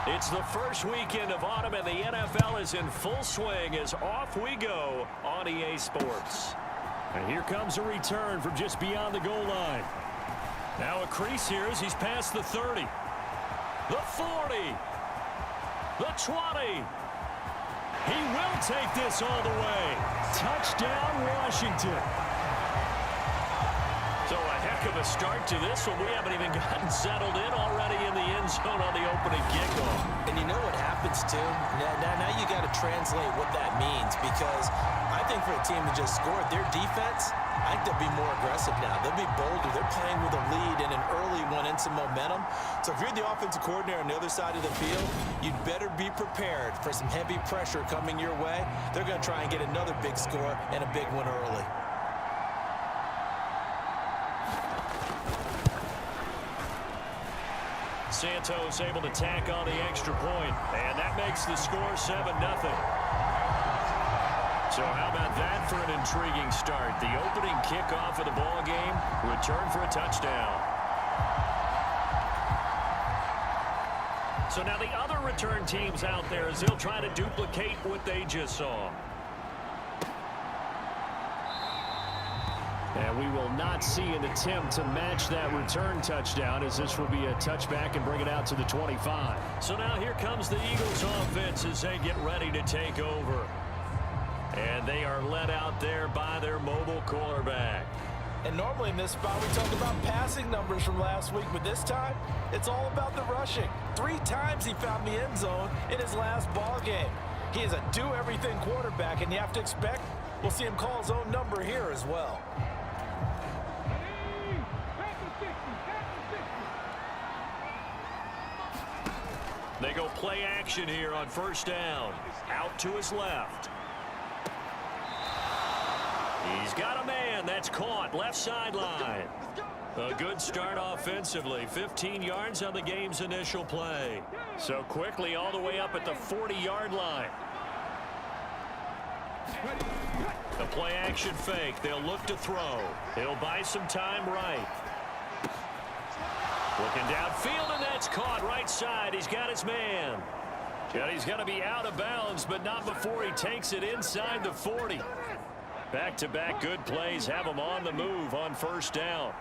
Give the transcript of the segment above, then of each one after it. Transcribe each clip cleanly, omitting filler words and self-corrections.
It's the first weekend of autumn, and the NFL is in full swing as off we go on EA Sports. And here comes a return from just beyond the goal line. Now a crease here as he's past the 30. The 40. The 20. He will take this all the way. Touchdown, Washington. So a heck of a start to this one. We haven't even gotten settled in already in the end zone on the opening kickoff. And you know what happens, too? Now you got to translate what that means, because I think for a team to just score their defense, I think they'll be more aggressive now. They'll be bolder. They're playing with a lead and an early one and some momentum. So if you're the offensive coordinator on the other side of the field, you'd better be prepared for some heavy pressure coming your way. They're going to try and get another big score and a big one early. Santos able to tack on the extra point, and that makes the score 7-0. So how about that for an intriguing start? The opening kickoff of the ball game, return for a touchdown. So now the other return teams out there as they'll try to duplicate what they just saw. And we will not see an attempt to match that return touchdown, as this will be a touchback and bring it out to the 25. So now here comes the Eagles offense as they get ready to take over. And they are led out there by their mobile quarterback. And normally in this spot we talk about passing numbers from last week, but this time it's all about the rushing. 3 times he found the end zone in his last ball game. He is a do-everything quarterback, and you have to expect we'll see him call his own number here as well. They go play action here on first down. Out to his left. He's got a man. That's caught. Left sideline. A good start offensively. 15 yards on the game's initial play. So quickly all the way up at the 40-yard line. The play action fake. They'll look to throw. He'll buy some time right. Looking downfield, and that's caught right side. He's got his man. And he's going to be out of bounds, but not before he takes it inside the 40. Back-to-back good plays have him on the move on first down.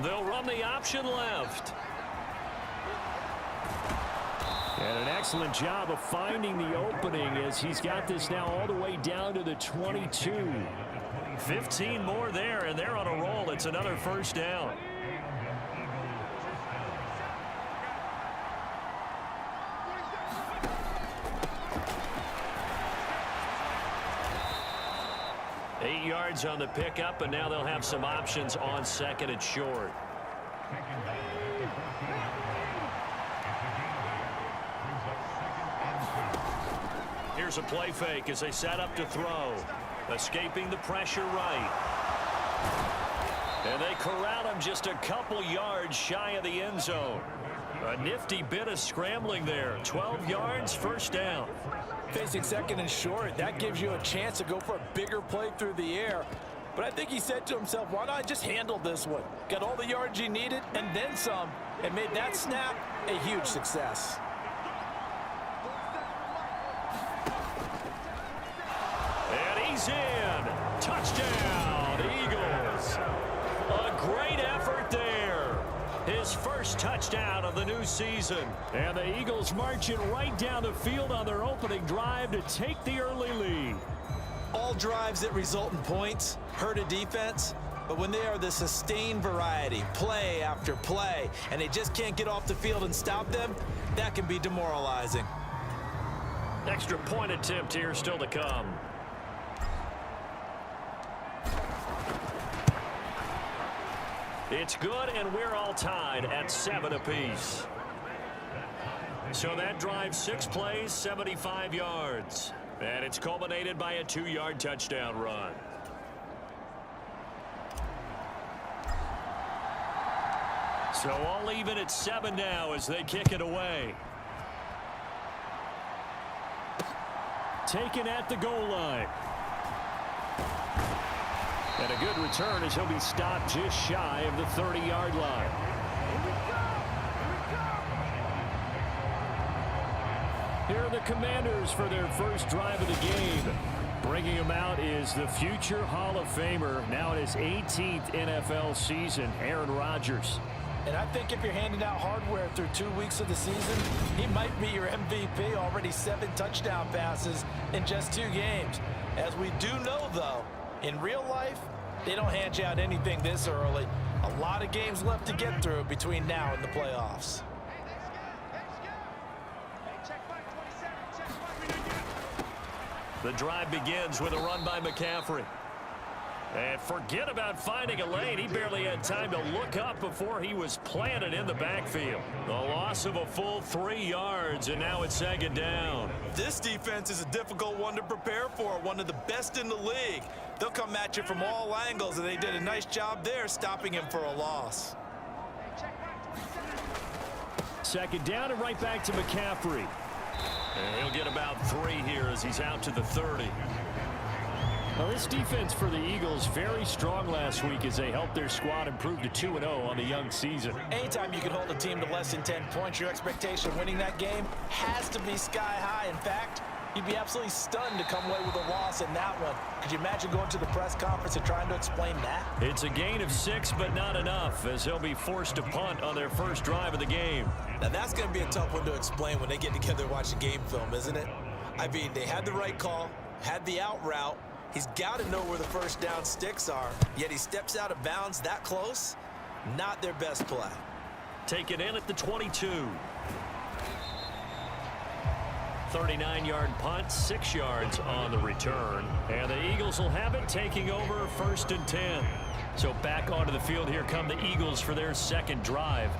They'll run the option left. And an excellent job of finding the opening as he's got this now all the way down to the 22. 15 more there, and they're on a roll. It's another first down. Eight yards on the pickup, and now they'll have some options on second and short. Here's a play fake as they set up to throw. Escaping the pressure right. And they corral him just a couple yards shy of the end zone. A nifty bit of scrambling there. 12 yards, first down. Facing second and short, that gives you a chance to go for a bigger play through the air. But I think he said to himself, why not just handle this one? Got all the yards he needed and then some, and made that snap a huge success. And he's in. Touchdown, Eagles. A great effort there. His first touchdown of the new season. And the Eagles marching right down the field on their opening drive to take the early lead. All drives that result in points hurt a defense, but when they are the sustained variety, play after play, and they just can't get off the field and stop them, that can be demoralizing. Extra point attempt here still to come. It's good, and we're all tied at 7 apiece. So that drive, 6 plays, 75 yards. And it's culminated by a 2-yard touchdown run. So all even at 7 now as they kick it away. Taken at the goal line. And a good return as he'll be stopped just shy of the 30-yard line. are the Commanders for their first drive of the game. Bringing him out is the future Hall of Famer, now in his 18th NFL season, Aaron Rodgers. And I think if you're handing out hardware through 2 weeks of the season, he might be your MVP. Already 7 touchdown passes in just 2 games. As we do know, though, in real life, they don't hand you out anything this early. A lot of games left to get through between now and the playoffs. The drive begins with a run by McCaffrey. And forget about finding a lane. He barely had time to look up before he was planted in the backfield. The loss of a full 3 yards, and now it's second down. This defense is a difficult one to prepare for, one of the best in the league. They'll come at you from all angles, and they did a nice job there stopping him for a loss. Second down and right back to McCaffrey. And he'll get about 3 here as he's out to the 30. Well, this defense for the Eagles very strong last week as they helped their squad improve to 2-0 on the young season. Anytime you can hold a team to less than 10 points, your expectation of winning that game has to be sky high. In fact, you'd be absolutely stunned to come away with a loss in that one. Could you imagine going to the press conference and trying to explain that? It's a gain of 6, but not enough, as he'll be forced to punt on their first drive of the game. Now, that's going to be a tough one to explain when they get together and watch the game film, isn't it? I mean, they had the right call, had the out route. He's got to know where the first down sticks are, yet he steps out of bounds that close. Not their best play. Taken in at the 22. 39-yard punt, 6 yards on the return. And the Eagles will have it, taking over first and 10. So back onto the field, here come the Eagles for their second drive.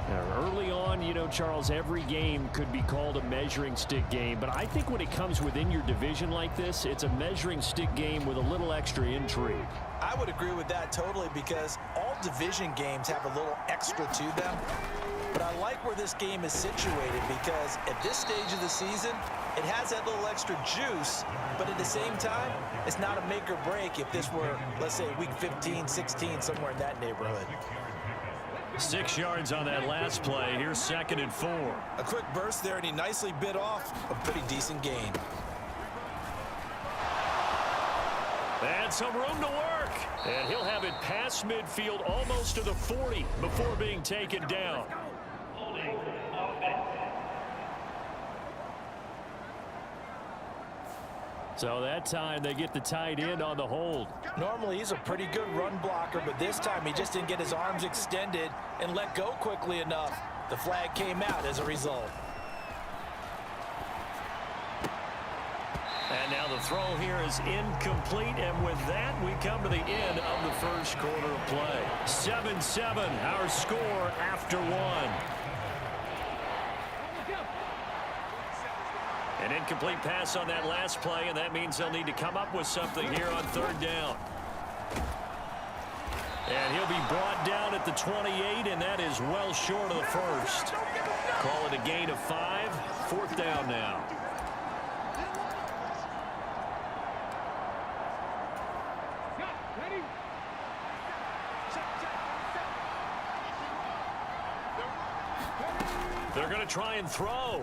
Now, early on, you know, Charles, every game could be called a measuring stick game. But I think when it comes within your division like this, it's a measuring stick game with a little extra intrigue. I would agree with that totally, because all division games have a little extra to them. But I like where this game is situated, because at this stage of the season, it has that little extra juice, but at the same time, it's not a make or break if this were, let's say, week 15, 16, somewhere in that neighborhood. 6 yards on that last play. Here's second and 4. A quick burst there, and he nicely bit off a pretty decent gain. And some room to work. And he'll have it past midfield almost to the 40 before being taken down. So that time they get the tight end on the hold. Normally he's a pretty good run blocker, but this time he just didn't get his arms extended and let go quickly enough. The flag came out as a result. And now the throw here is incomplete, and with that we come to the end of the first quarter of play. 7-7, our score after 1. An incomplete pass on that last play, and that means they'll need to come up with something here on third down. And he'll be brought down at the 28, and that is well short of the first. Call it a gain of 5. Fourth down now. They're going to try and throw.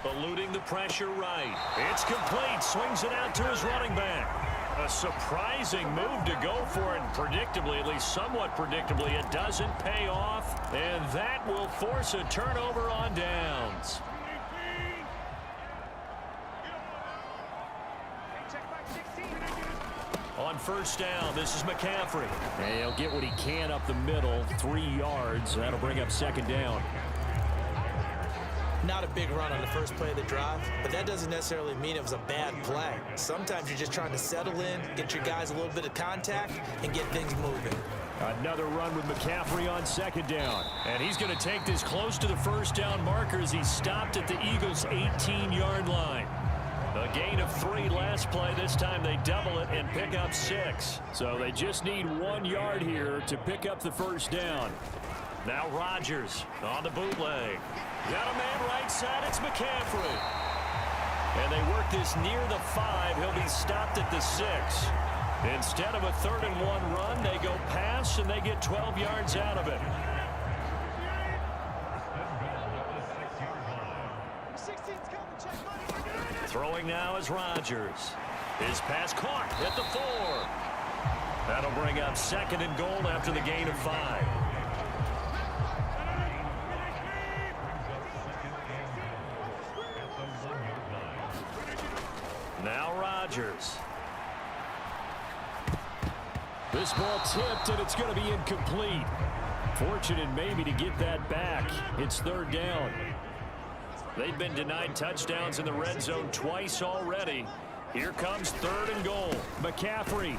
Eluding the pressure right. It's complete. Swings it out to his running back. A surprising move to go for it. Predictably, at least somewhat predictably, it doesn't pay off. And that will force a turnover on downs. On first down, this is McCaffrey. And he'll get what he can up the middle, 3 yards. That'll bring up second down. Not a big run on the first play of the drive, but that doesn't necessarily mean it was a bad play. Sometimes you're just trying to settle in, get your guys a little bit of contact, and get things moving. Another run with McCaffrey on second down. And he's going to take this close to the first down marker as he stopped at the Eagles' 18-yard line. A gain of 3 last play. This time they double it and pick up 6. So they just need 1 yard here to pick up the first down. Now Rodgers on the bootleg. Got a man right side. It's McCaffrey. And they work this near the 5. He'll be stopped at the 6. Instead of a 3rd-and-1 run, they go pass, and they get 12 yards out of it. Throwing now is Rodgers. His pass caught at the 4. That'll bring up 2nd and goal after the gain of 5. Now Rodgers. This ball tipped, and it's going to be incomplete. Fortunate maybe to get that back. It's 3rd down. They've been denied touchdowns in the red zone twice already. Here comes 3rd and goal. McCaffrey.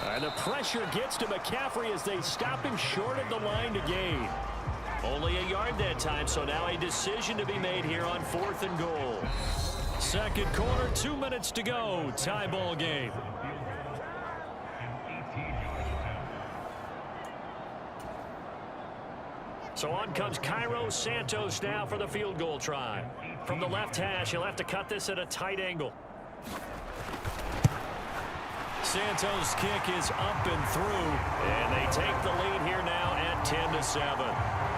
And the pressure gets to McCaffrey as they stop him short of the line to gain. Only a yard that time, so now a decision to be made here on 4th and goal. 2nd quarter, 2 minutes to go. Tie ball game. So on comes Cairo Santos now for the field goal try. From the left hash, he'll have to cut this at a tight angle. Santos' kick is up and through. And they take the lead here now at 10-7.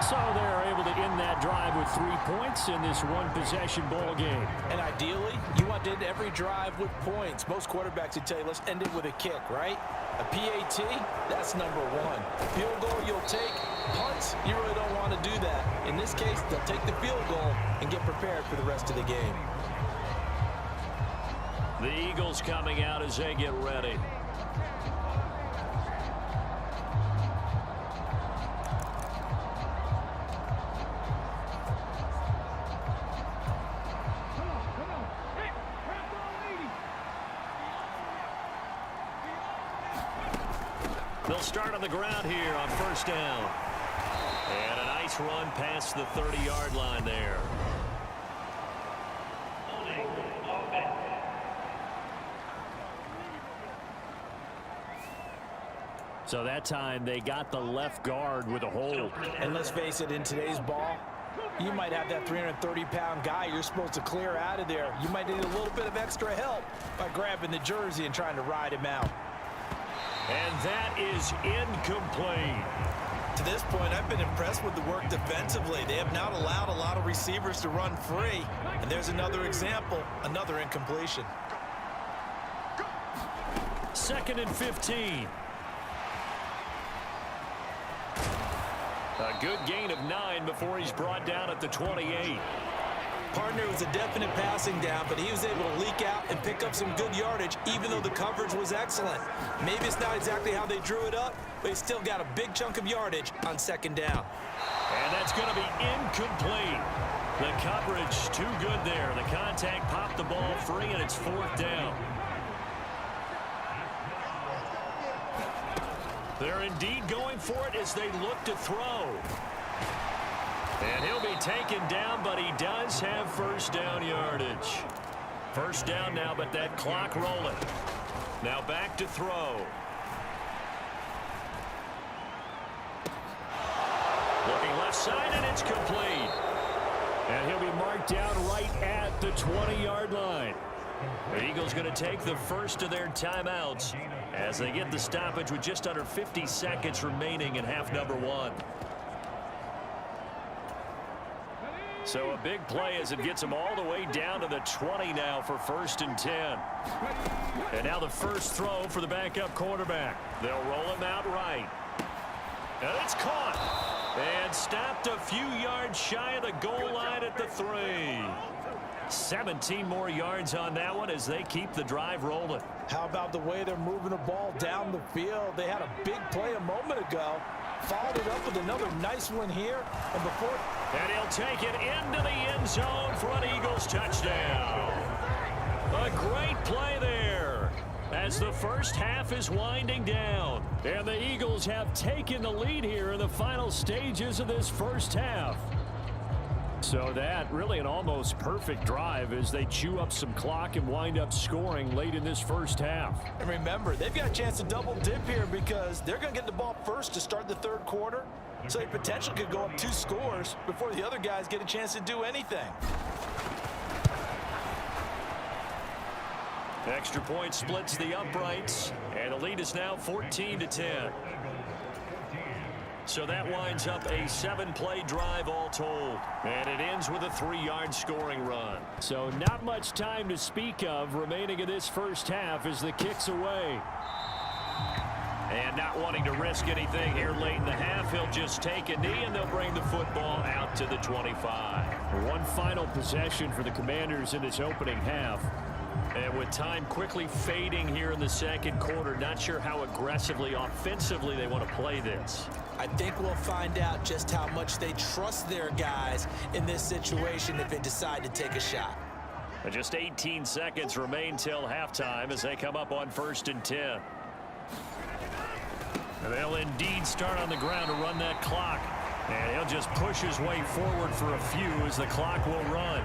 So they're able to end that drive with 3 points in this one-possession ball game. And ideally, you want to end every drive with points. Most quarterbacks would tell you, let's end it with a kick, right? A PAT, that's #1. Field goal you'll take. Punts, you really don't want to do that. In this case, they'll take the field goal and get prepared for the rest of the game. The Eagles coming out as they get ready. They'll start on the ground here on 1st down. And a nice run past the 30-yard line there. So that time they got the left guard with a hold. And let's face it, in today's ball, you might have that 330-pound guy you're supposed to clear out of there. You might need a little bit of extra help by grabbing the jersey and trying to ride him out. And that is incomplete. To this point, I've been impressed with the work defensively. They have not allowed a lot of receivers to run free. And there's another example, another incompletion. 2nd and 15. A good gain of 9 before he's brought down at the 28. Partner was a definite passing down, but he was able to leak out and pick up some good yardage, even though the coverage was excellent. Maybe it's not exactly how they drew it up, but he still got a big chunk of yardage on 2nd down. And that's going to be incomplete. The coverage too good there. The contact popped the ball free, and it's 4th down. They're indeed going for it as they look to throw. And he'll be taken down, but he does have 1st down yardage. 1st down now, but that clock rolling. Now back to throw. Looking left side, and it's complete. And he'll be marked down right at the 20-yard line. The Eagles going to take the first of their timeouts as they get the stoppage with just under 50 seconds remaining in half number 1. So a big play as it gets them all the way down to the 20 now for 1st and 10. And now the first throw for the backup quarterback. They'll roll him out right. And it's caught. And stopped a few yards shy of the goal line at the 3. 17 more yards on that one as they keep the drive rolling. How about the way they're moving the ball down the field? They had a big play a moment ago. Followed it up with another nice one here. And he'll take it into the end zone for an Eagles touchdown. A great play there as the first half is winding down. And the Eagles have taken the lead here in the final stages of this first half. So that really an almost perfect drive as they chew up some clock and wind up scoring late in this first half. And remember, they've got a chance to double dip here because they're going to get the ball first to start the 3rd quarter. So they potentially could go up 2 scores before the other guys get a chance to do anything. Extra point splits the uprights, and the lead is now 14-10. So that winds up a 7-play drive all told. And it ends with a 3-yard scoring run. So not much time to speak of remaining in this first half as the kick's away. And not wanting to risk anything here late in the half, he'll just take a knee and they'll bring the football out to the 25. One final possession for the Commanders in this opening half. And with time quickly fading here in the second quarter, not sure how aggressively, offensively they want to play this. I think we'll find out just how much they trust their guys in this situation if they decide to take a shot. And just 18 seconds remain till halftime as they come up on 1st and 10. And they'll indeed start on the ground to run that clock. And he'll just push his way forward for a few as the clock will run.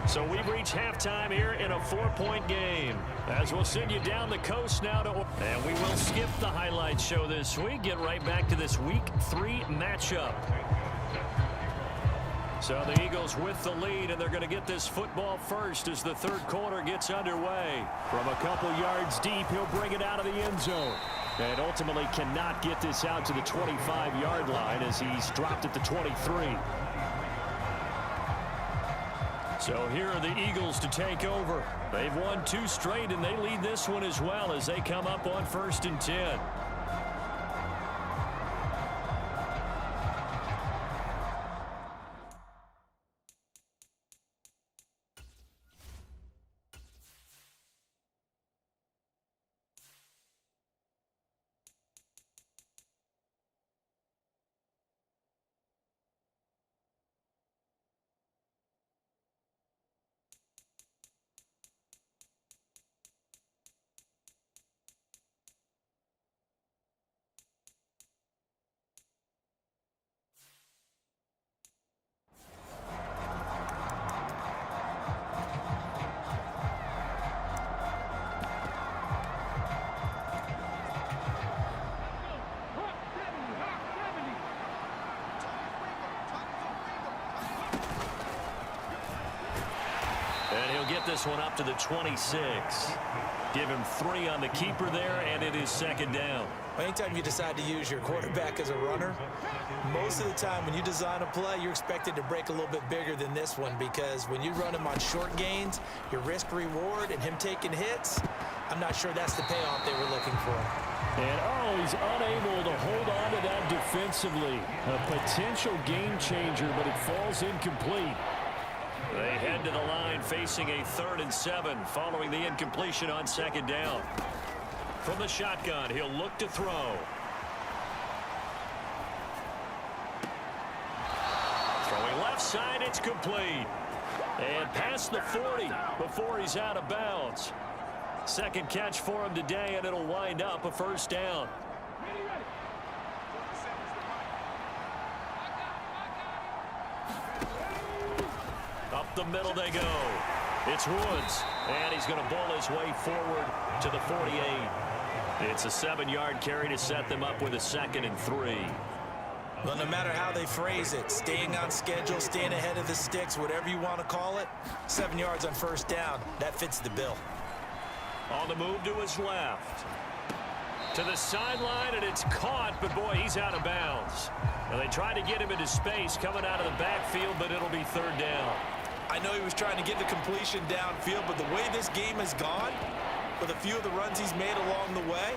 So we've reached halftime here in a 4-point game. As we'll send you down the coast now to... And we will skip the highlight show this week. Get right back to this Week 3 matchup. So the Eagles with the lead, and they're going to get this football first as the third quarter gets underway. From a couple yards deep, he'll bring it out of the end zone. And ultimately cannot get this out to the 25-yard line as he's dropped at the 23. So here are the Eagles to take over. They've won 2 straight, and they lead this one as well as they come up on 1st and 10. And he'll get this one up to the 26. Give him 3 on the keeper there, and it is 2nd down. Anytime you decide to use your quarterback as a runner, most of the time when you design a play, you're expected to break a little bit bigger than this one, because when you run him on short gains, your risk-reward and him taking hits, I'm not sure that's the payoff they were looking for. And, he's unable to hold on to that defensively. A potential game changer, but it falls incomplete. They head to the line facing a 3rd and 7 following the incompletion on 2nd down. From the shotgun, he'll look to throw. Throwing left side, it's complete. And past the 40 before he's out of bounds. Second catch for him today, and it'll wind up a 1st down. Up the middle they go. It's Woods, and he's going to bowl his way forward to the 48. It's a 7-yard carry to set them up with a 2nd and 3. Well, no matter how they phrase it, staying on schedule, staying ahead of the sticks, whatever you want to call it, 7 yards on 1st down, that fits the bill. On the move to his left. To the sideline, and it's caught, but boy, he's out of bounds. And they try to get him into space coming out of the backfield, but it'll be 3rd down. I know he was trying to get the completion downfield, but the way this game has gone, with a few of the runs he's made along the way,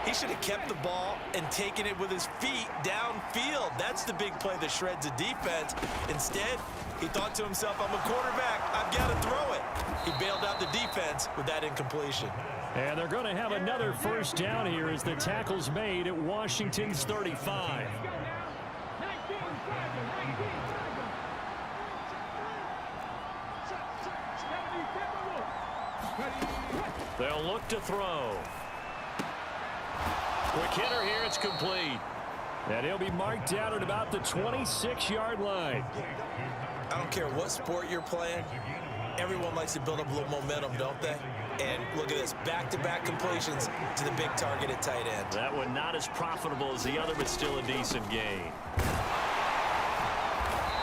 he should have kept the ball and taken it with his feet downfield. That's the big play that shreds a defense. Instead, he thought to himself, I'm a quarterback, I've got to throw it. He bailed out the defense with that incompletion. And they're going to have another 1st down here as the tackle's made at Washington's 35. They'll look to throw. Quick hitter here, it's complete. And he'll be marked down at about the 26-yard line. I don't care what sport you're playing. Everyone likes to build up a little momentum, don't they? And look at this, back-to-back completions to the big target at tight end. That one not as profitable as the other, but still a decent gain.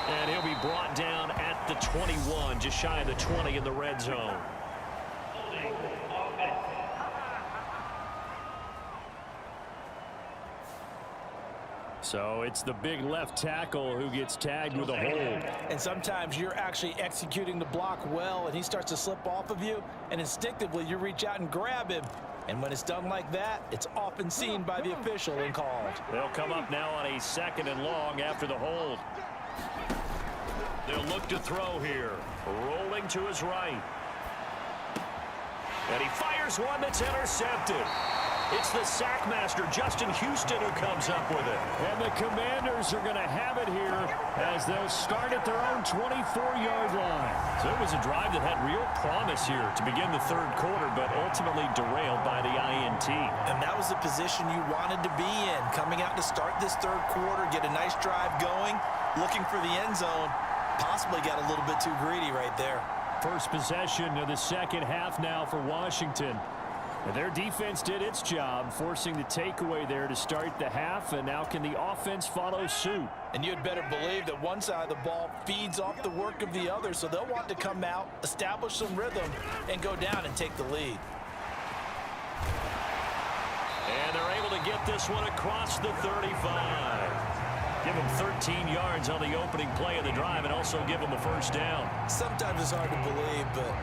And he'll be brought down at the 21, just shy of the 20 in the red zone. So it's the big left tackle who gets tagged with a hold. And sometimes you're actually executing the block well, and he starts to slip off of you, and instinctively you reach out and grab him. And when it's done like that, it's often seen by the official and called. They'll come up now on a 2nd and long after the hold. They'll look to throw here. Rolling to his right. And he fires one that's intercepted. It's the sackmaster, Justin Houston, who comes up with it. And the Commanders are going to have it here as they'll start at their own 24-yard line. So it was a drive that had real promise here to begin the 3rd quarter, but ultimately derailed by the INT. And that was the position you wanted to be in, coming out to start this 3rd quarter, get a nice drive going, looking for the end zone. Possibly got a little bit too greedy right there. First possession of the 2nd half now for Washington. And their defense did its job, forcing the takeaway there to start the half, and now can the offense follow suit? And you'd better believe that one side of the ball feeds off the work of the other, so they'll want to come out, establish some rhythm, and go down and take the lead. And they're able to get this one across the 35. Give them 13 yards on the opening play of the drive and also give them a first down. Sometimes it's hard to believe, but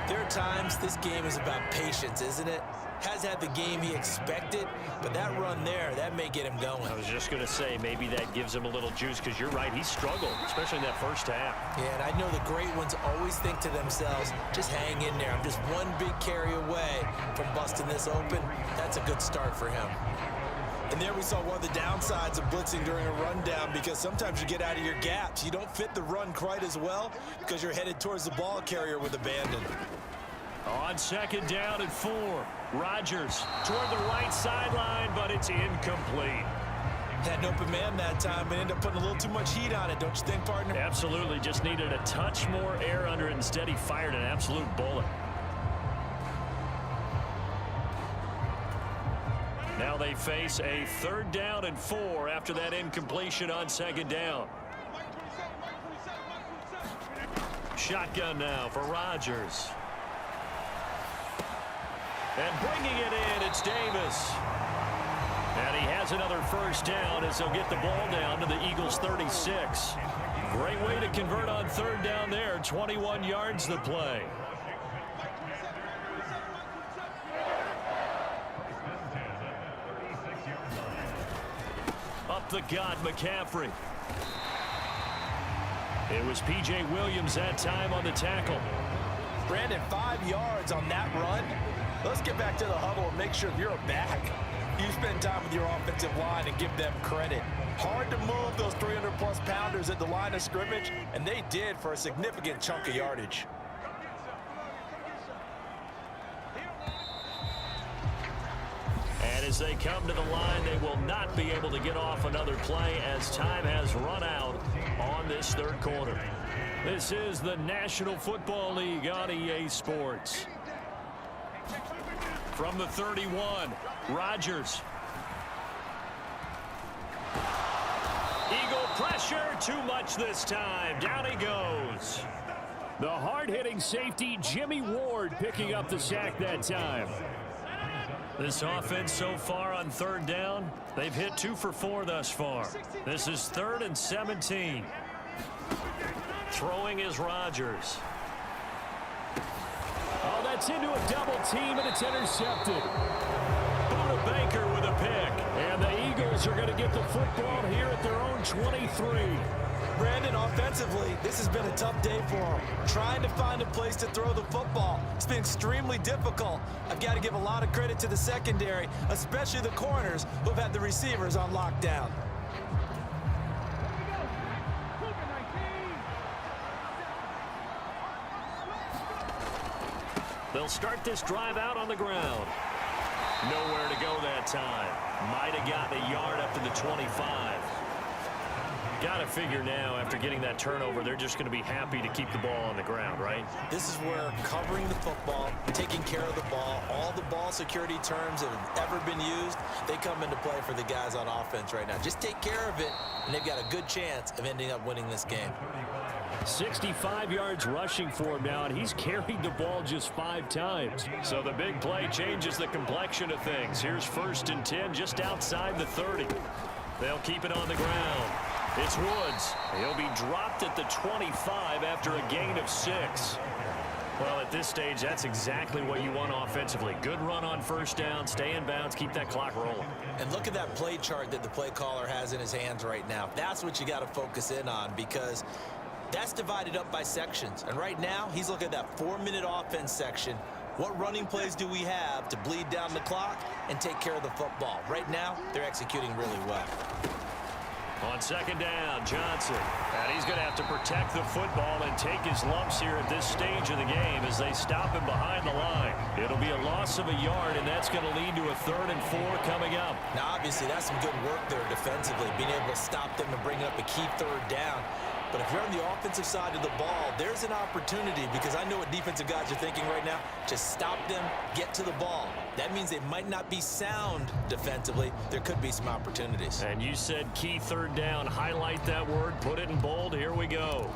there are times this game is about patience, isn't it? Has had the game he expected, but that run there, that may get him going. I was just going to say, maybe that gives him a little juice, because you're right, he struggled, especially in that first half. Yeah, and I know the great ones always think to themselves, just hang in there. I'm just one big carry away from busting this open. That's a good start for him. And there we saw one of the downsides of blitzing during a rundown, because sometimes you get out of your gaps. You don't fit the run quite as well because you're headed towards the ball carrier with abandon. On 2nd down and 4, Rodgers toward the right sideline, but it's incomplete. Had an open man that time, but ended up putting a little too much heat on it, don't you think, partner? Absolutely, just needed a touch more air under it. Instead, he fired an absolute bullet. Now they face a 3rd down and 4 after that incompletion on 2nd down. Shotgun now for Rodgers. And bringing it in, it's Davis. And he has another first down as he'll get the ball down to the Eagles' 36. Great way to convert on 3rd down there. 21 yards the play. Up the gut, McCaffrey. It was P.J. Williams that time on the tackle. Brandon, 5 yards on that run. Let's get back to the huddle and make sure you're back. You spend time with your offensive line and give them credit. Hard to move those 300-plus pounders at the line of scrimmage, and they did for a significant chunk of yardage. And as they come to the line, they will not be able to get off another play as time has run out on this 3rd quarter. This is the National Football League on EA Sports. From the 31, Rodgers. Eagle pressure, too much this time. Down he goes. The hard-hitting safety, Jimmy Ward, picking up the sack that time. This offense so far on 3rd down, they've hit 2 for 4 thus far. This is 3rd and 17. Throwing is Rodgers. Oh, that's into a double team, and it's intercepted. Buda Baker with a pick. And the Eagles are going to get the football here at their own 23. Brandon, offensively, this has been a tough day for him. Trying to find a place to throw the football. It's been extremely difficult. I've got to give a lot of credit to the secondary, especially the corners who've had the receivers on lockdown. They'll start this drive out on the ground. Nowhere to go that time. Might have gotten a yard up to the 25. Got to figure now, after getting that turnover, they're just going to be happy to keep the ball on the ground, right? This is where covering the football, taking care of the ball, all the ball security terms that have ever been used, they come into play for the guys on offense right now. Just take care of it, and they've got a good chance of ending up winning this game. 65 yards rushing for him now, and he's carried the ball just 5 times. So the big play changes the complexion of things. Here's 1st and 10 just outside the 30. They'll keep it on the ground. It's Woods. He'll be dropped at the 25 after a gain of 6. Well, at this stage, that's exactly what you want offensively. Good run on first down, stay in bounds, keep that clock rolling. And look at that play chart that the play caller has in his hands right now. That's what you got to focus in on, because that's divided up by sections. And right now, he's looking at that 4-minute offense section. What running plays do we have to bleed down the clock and take care of the football? Right now, they're executing really well. On second down, Johnson. And he's going to have to protect the football and take his lumps here at this stage of the game as they stop him behind the line. It'll be a loss of a yard, and that's going to lead to a 3rd and 4 coming up. Now, obviously, that's some good work there defensively, being able to stop them and bring up a key 3rd down. But if you're on the offensive side of the ball, there's an opportunity, because I know what defensive guys are thinking right now. Just stop them, get to the ball. That means they might not be sound defensively. There could be some opportunities. And you said key 3rd down. Highlight that word, put it in bold. Here we go.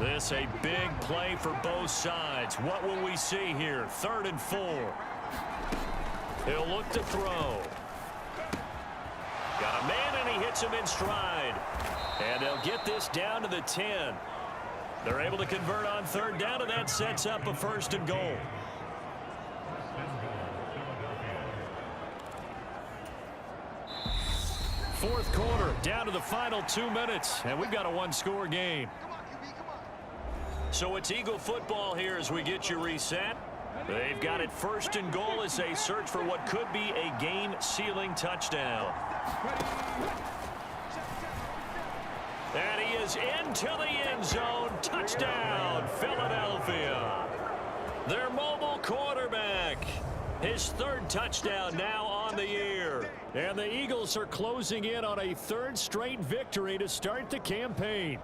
This a big play for both sides. What will we see here? 3rd and 4. He'll look to throw. Got a man, and he hits him in stride. And they'll get this down to the 10. They're able to convert on 3rd down, and that sets up a 1st and goal. Fourth quarter, down to the final 2 minutes, and we've got a 1-score game. So it's Eagle football here as we get you reset. They've got it 1st and goal as they search for what could be a game-sealing touchdown. And he is into the end zone. Touchdown, Philadelphia. Their mobile quarterback. His 3rd touchdown now on the year. And the Eagles are closing in on a 3rd straight victory to start the campaign.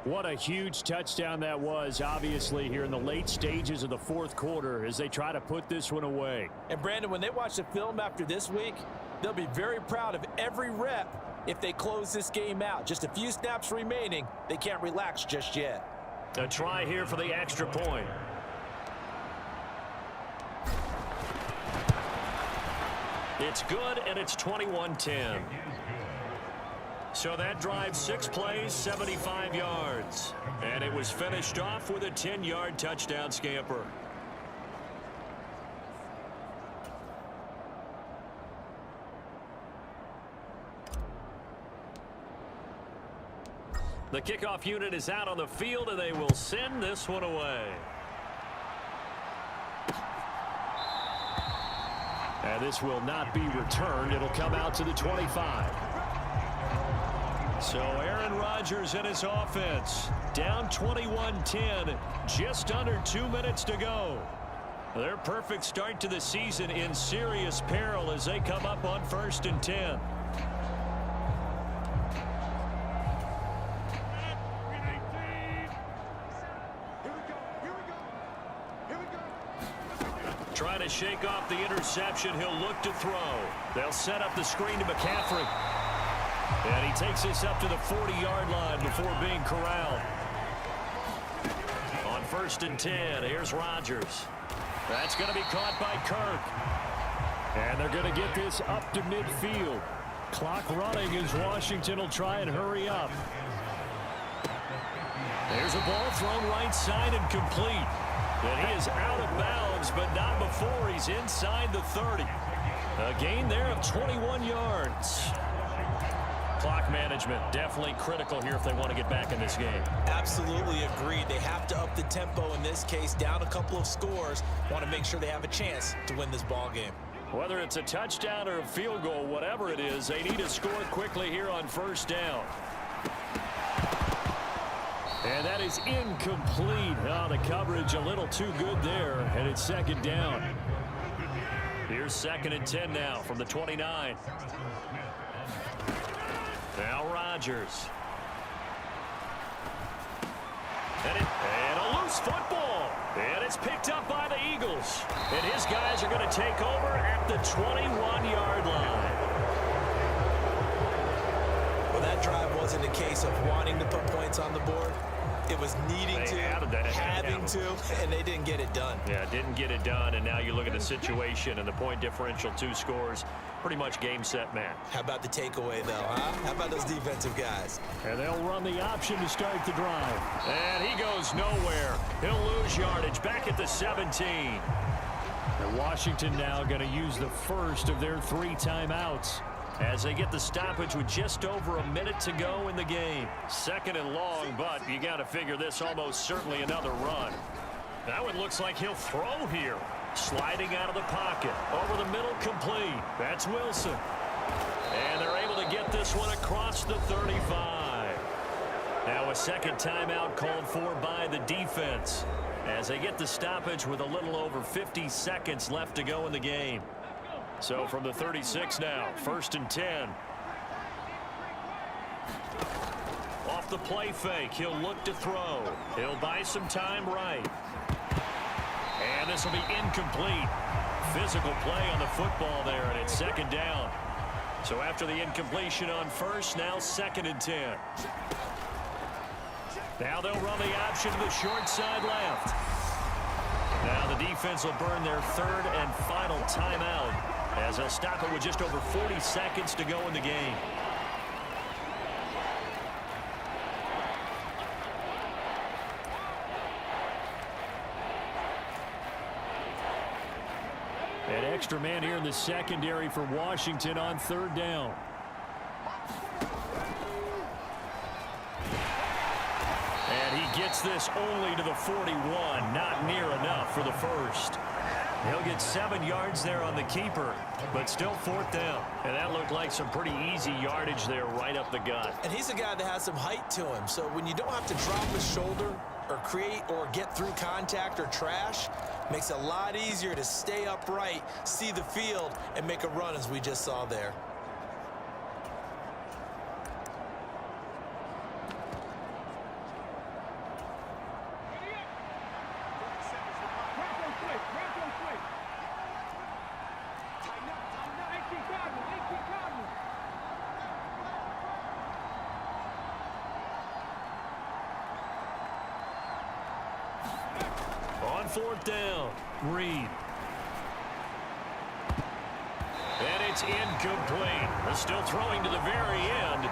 What a huge touchdown that was, obviously, here in the late stages of the 4th quarter as they try to put this one away. And, Brandon, when they watch the film after this week, they'll be very proud of every rep if they close this game out. Just a few snaps remaining. They can't relax just yet. A try here for the extra point. It's good, and it's 21-10. So that drive, 6 plays, 75 yards. And it was finished off with a 10-yard touchdown scamper. The kickoff unit is out on the field, and they will send this one away. And this will not be returned. It'll come out to the 25. So Aaron Rodgers and his offense down 21-10, just under 2 minutes to go. Their perfect start to the season in serious peril as they come up on 1st and 10. Trying to shake off the interception. He'll look to throw. They'll set up the screen to McCaffrey. And he takes this up to the 40-yard line before being corralled. On 1st and 10, here's Rodgers. That's going to be caught by Kirk. And they're going to get this up to midfield. Clock running as Washington will try and hurry up. There's a ball thrown right side and complete. And he is out of bounds, but not before he's inside the 30. A gain there of 21 yards. Clock management definitely critical here if they want to get back in this game. Absolutely agreed. They have to up the tempo in this case, down a couple of scores. Want to make sure they have a chance to win this ball game. Whether it's a touchdown or a field goal, whatever it is, they need to score quickly here on 1st down. And that is incomplete. Oh, the coverage a little too good there, and it's 2nd down. Here's 2nd and 10 now from the 29. Now Rodgers. And a loose football. And it's picked up by the Eagles. And his guys are going to take over at the 21-yard line. Well, that drive wasn't a case of wanting to put points on the board. It was needing to, having to, and they didn't get it done. Yeah, didn't get it done, and now you look at the situation and the point differential, 2 scores, pretty much game, set, match. How about the takeaway, though, huh? How about those defensive guys? And they'll run the option to start the drive. And he goes nowhere. He'll lose yardage back at the 17. And Washington now going to use the first of their 3 timeouts, as they get the stoppage with just over a minute to go in the game. 2nd and long, but you got to figure this almost certainly another run. Now it looks like he'll throw here. Sliding out of the pocket. Over the middle, complete. That's Wilson. And they're able to get this one across the 35. Now a 2nd timeout called for by the defense, as they get the stoppage with a little over 50 seconds left to go in the game. So from the 36 now, 1st and 10. Off the play fake, he'll look to throw. He'll buy some time right. And this will be incomplete. Physical play on the football there, and it's 2nd down. So after the incompletion on 1st, now 2nd and 10. Now they'll run the option to the short side left. Now the defense will burn their 3rd and final timeout, as they'll stop it with just over 40 seconds to go in the game. An extra man here in the secondary for Washington on 3rd down. And he gets this only to the 41, not near enough for the first. He'll get 7 yards there on the keeper, but still 4th down. And that looked like some pretty easy yardage there right up the gut. And he's a guy that has some height to him, so when you don't have to drop his shoulder or create or get through contact or trash, makes it a lot easier to stay upright, see the field, and make a run as we just saw there. On 4th down, Reed. And it's incomplete. They're still throwing to the very end.